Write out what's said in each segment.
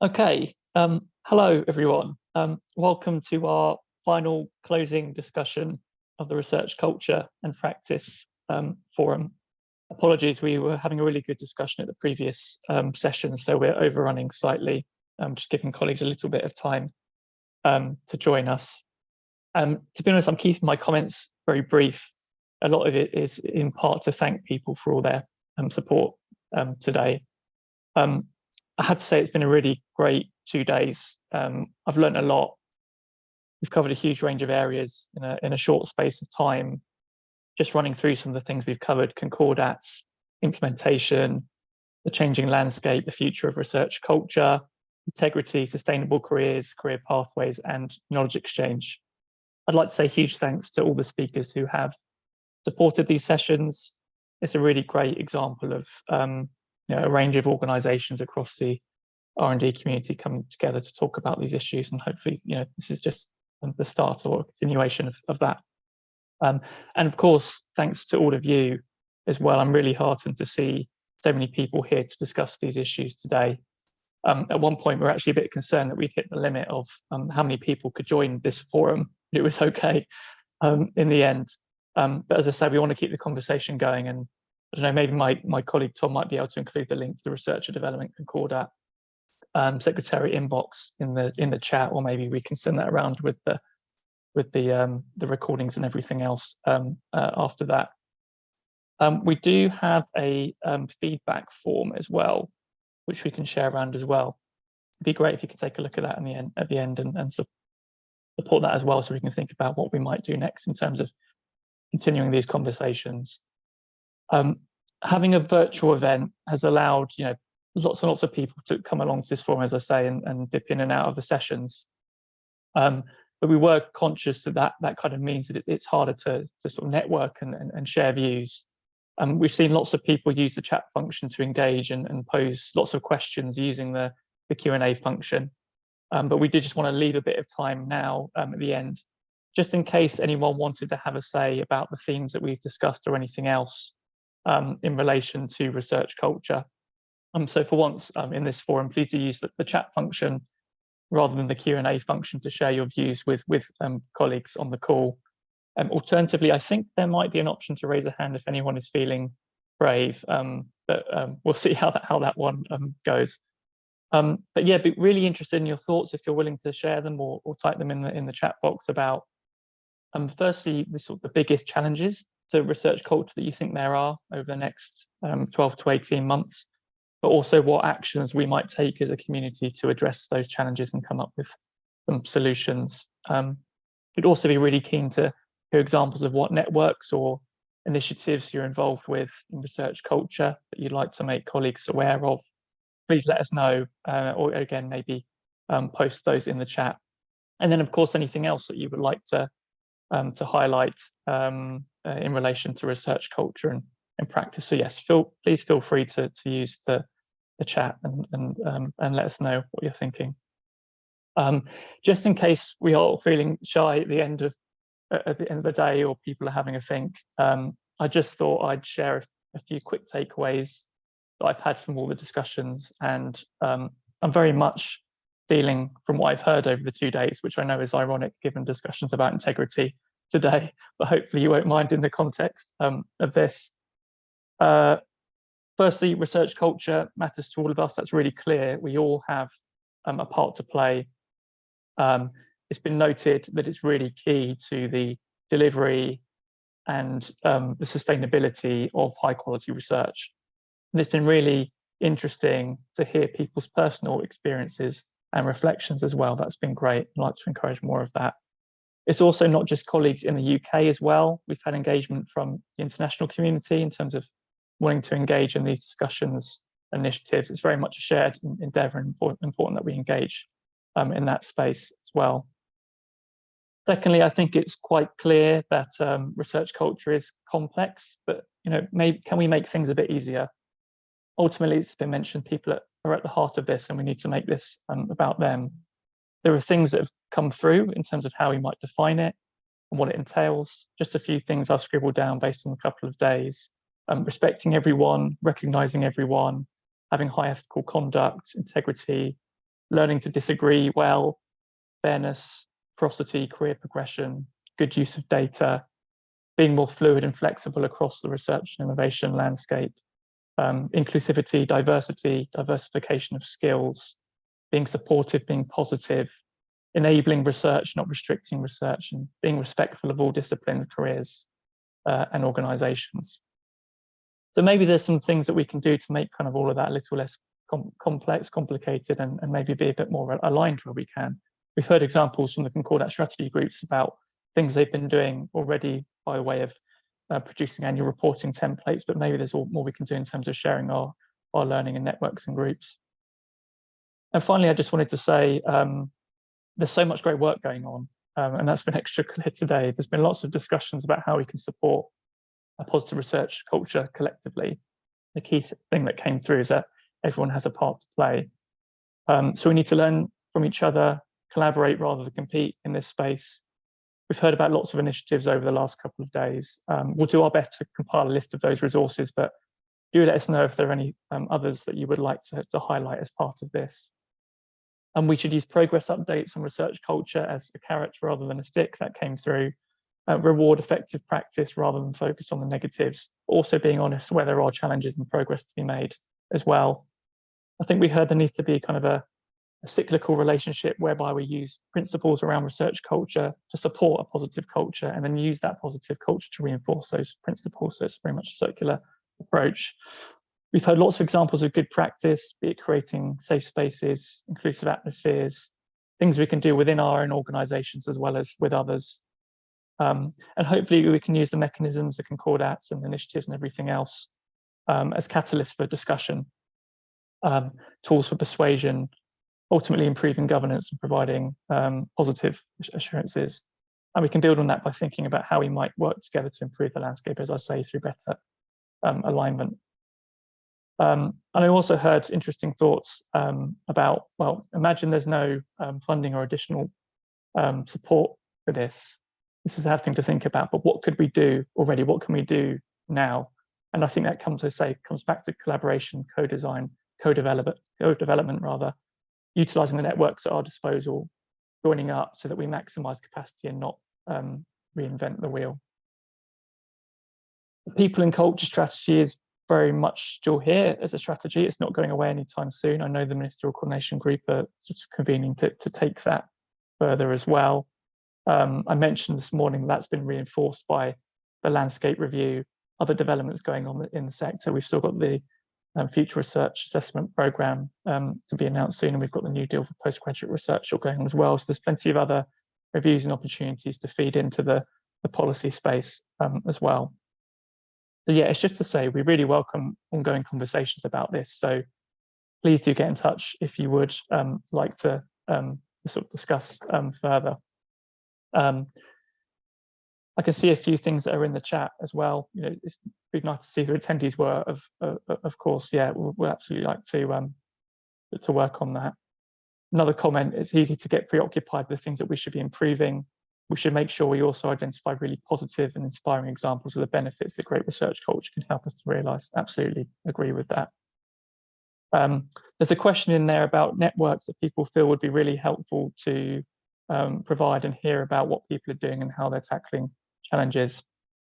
Okay, hello everyone. Welcome to our final closing discussion of the Research Culture and Practice Forum. Apologies, we were having a really good discussion at the previous session, so we're overrunning slightly, just giving colleagues a little bit of time to join us. To be honest, I'm keeping my comments very brief. A lot of it is in part to thank people for all their support today. I have to say it's been a really great 2 days. I've learned a lot. We've covered a huge range of areas in a short space of time. Just running through some of the things we've covered: concordats, implementation, the changing landscape, the future of research culture, integrity, sustainable careers, career pathways, and knowledge exchange. I'd like to say huge thanks to all the speakers who have supported these sessions. It's a really great example of a range of organisations across the R&D community coming together to talk about these issues, and hopefully, this is just the start or continuation of that. And of course, thanks to all of you as well. I'm really heartened to see so many people here to discuss these issues today. At one point, we were actually a bit concerned that we'd hit the limit of how many people could join this forum. It was okay in the end. But as I said, we want to keep the conversation going, and I don't know, maybe my colleague Tom might be able to include the link to the Researcher Development Concordat secretary inbox in the chat, or maybe we can send that around with the recordings and everything else after that. We do have a feedback form as well, which we can share around as well. It'd be great if you could take a look at that at the end and support that as well, so we can think about what we might do next in terms of continuing these conversations. Having a virtual event has allowed lots and lots of people to come along to this forum, as I say, and dip in and out of the sessions. But we were conscious that kind of means that it's harder to sort of network and share views. We've seen lots of people use the chat function to engage and pose lots of questions using the Q&A function. But we did just want to leave a bit of time now at the end, just in case anyone wanted to have a say about the themes that we've discussed or anything else in relation to research culture. So for once in this forum, please do use the chat function rather than the Q&A function to share your views with colleagues on the call. Alternatively, I think there might be an option to raise a hand if anyone is feeling brave, but we'll see how that one goes. But yeah, be really interested in your thoughts if you're willing to share them or type them in the chat box about firstly the biggest challenges to research culture that you think there are over the next 12 to 18 months, but also what actions we might take as a community to address those challenges and come up with some solutions. We'd also be really keen to hear examples of what networks or initiatives you're involved with in research culture that you'd like to make colleagues aware of. Please let us know, or again, maybe post those in the chat. And then, of course, anything else that you would like to highlight in relation to research culture and practice. So yes, please feel free to use the chat and let us know what you're thinking. Just in case we are all feeling shy at the end of the day, or people are having a think, I just thought I'd share a few quick takeaways that I've had from all the discussions, and I'm very much feeling from what I've heard over the 2 days, which I know is ironic given discussions about integrity today, but hopefully you won't mind in the context of this. Firstly, research culture matters to all of us. That's really clear. We all have a part to play. It's been noted that it's really key to the delivery and the sustainability of high quality research. And it's been really interesting to hear people's personal experiences and reflections as well. That's been great. I'd like to encourage more of that. It's also not just colleagues in the UK as well. We've had engagement from the international community in terms of wanting to engage in these discussions, initiatives. It's very much a shared endeavour, and important that we engage in that space as well. Secondly, I think it's quite clear that research culture is complex, but can we make things a bit easier? Ultimately, it's been mentioned, people are at the heart of this, and we need to make this about them. There are things that have come through in terms of how we might define it and what it entails. Just a few things I've scribbled down based on a couple of days. Respecting everyone, recognising everyone, having high ethical conduct, integrity, learning to disagree well, fairness, porosity, career progression, good use of data, being more fluid and flexible across the research and innovation landscape, inclusivity, diversity, diversification of skills, being supportive, being positive, enabling research, not restricting research, and being respectful of all discipline, careers, and organizations. So maybe there's some things that we can do to make kind of all of that a little less complex, complicated, and maybe be a bit more aligned where we can. We've heard examples from the Concordat strategy groups about things they've been doing already by way of producing annual reporting templates, but maybe there's more we can do in terms of sharing our learning in networks and groups. And finally, I just wanted to say, there's so much great work going on, and that's been extra clear today. There's been lots of discussions about how we can support a positive research culture collectively. The key thing that came through is that everyone has a part to play. So we need to learn from each other, collaborate rather than compete in this space. We've heard about lots of initiatives over the last couple of days. We'll do our best to compile a list of those resources, but do let us know if there are any others that you would like to highlight as part of this. And we should use progress updates on research culture as a carrot rather than a stick. That came through. Reward effective practice rather than focus on the negatives. Also being honest where there are challenges and progress to be made as well. I think we heard there needs to be kind of a cyclical relationship whereby we use principles around research culture to support a positive culture and then use that positive culture to reinforce those principles. So it's very much a circular approach. We've heard lots of examples of good practice, be it creating safe spaces, inclusive atmospheres, things we can do within our own organizations as well as with others. And hopefully we can use the mechanisms, the concordats and initiatives and everything else as catalysts for discussion, tools for persuasion, ultimately improving governance and providing positive assurances. And we can build on that by thinking about how we might work together to improve the landscape, as I say, through better alignment. And I also heard interesting thoughts about, well, imagine there's no funding or additional support for this. This is a thing to think about, but what could we do already? What can we do now? And I think that comes back to collaboration, co-design, co-development rather, utilizing the networks at our disposal, joining up so that we maximize capacity and not reinvent the wheel. The people and culture strategy is very much still here as a strategy. It's not going away anytime soon. I know the Ministerial Coordination Group are sort of convening to take that further as well. I mentioned this morning that's been reinforced by the landscape review, other developments going on in the sector. We've still got the future research assessment programme to be announced soon, and we've got the new deal for postgraduate research going on as well. So there's plenty of other reviews and opportunities to feed into the policy space as well. So yeah, it's just to say we really welcome ongoing conversations about this. So please do get in touch if you would like to sort of discuss further. I can see a few things that are in the chat as well. You know, it's really nice to see the attendees were of course, yeah, we'll absolutely like to work on that. Another comment, it's easy to get preoccupied with things that we should be improving. We should make sure we also identify really positive and inspiring examples of the benefits that great research culture can help us to realise. Absolutely agree with that. There's a question in there about networks that people feel would be really helpful to provide and hear about what people are doing and how they're tackling challenges.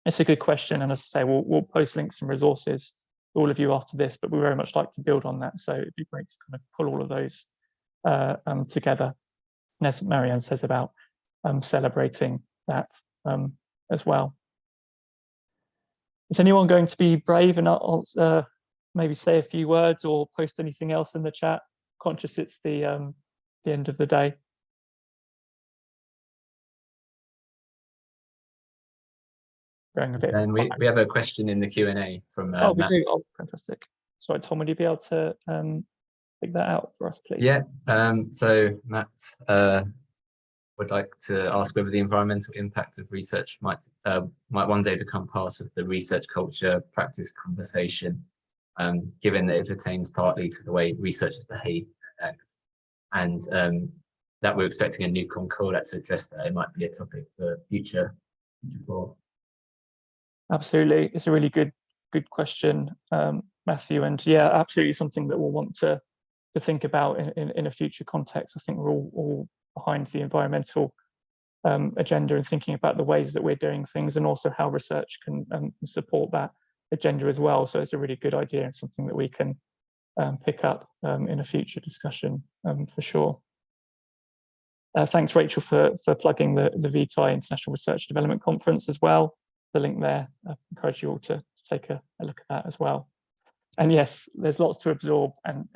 It's a good question, and as I say, we'll post links and resources to all of you after this, but we very much like to build on that, so it'd be great to kind of pull all of those together, and as Marianne says about celebrating that as well. Is anyone going to be brave and maybe say a few words or post anything else in the chat? Conscious it's the end of the day. Going a bit. And we have a question in the Q&A from Matt. We do. Oh, fantastic. Sorry, Tom, would you be able to pick that out for us, please? Yeah. So Matt would like to ask whether the environmental impact of research might one day become part of the research culture practice conversation, given that it pertains partly to the way researchers behave and act, and that we're expecting a new Concordat to address that. It might be a topic for future report. Absolutely, it's a really good question, Matthew, and yeah, absolutely something that we'll want to to think about in a future context. I think we're all behind the environmental agenda and thinking about the ways that we're doing things, and also how research can support that agenda as well. So it's a really good idea and something that we can pick up in a future discussion for sure. Thanks, Rachel, for plugging the VTI International Research Development Conference as well. The link there. I encourage you all to take a look at that as well. And yes, there's lots to absorb and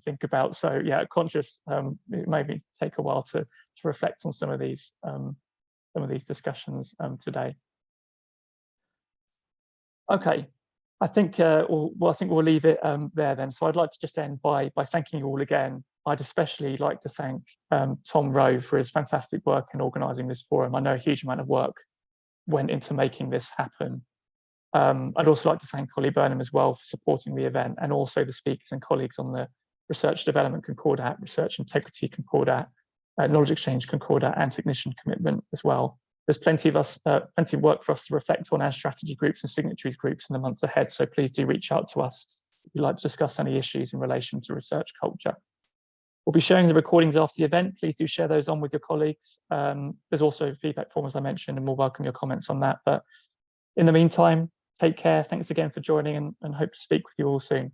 think about. So yeah, conscious it maybe take a while to reflect on some of these discussions today. Okay, I think we'll leave it there then. So I'd like to just end by thanking you all again. I'd especially like to thank Tom Rowe for his fantastic work in organising this forum. I know a huge amount of work went into making this happen. I'd also like to thank Holly Burnham as well for supporting the event, and also the speakers and colleagues on the Research Development Concordat, Research Integrity Concordat, Knowledge Exchange Concordat, and Technician Commitment as well. There's plenty of work for us to reflect on as strategy groups and signatories groups in the months ahead. So please do reach out to us if you'd like to discuss any issues in relation to research culture. We'll be sharing the recordings after the event. Please do share those on with your colleagues. There's also a feedback form, as I mentioned, and we'll welcome your comments on that. But in the meantime, take care. Thanks again for joining, and hope to speak with you all soon.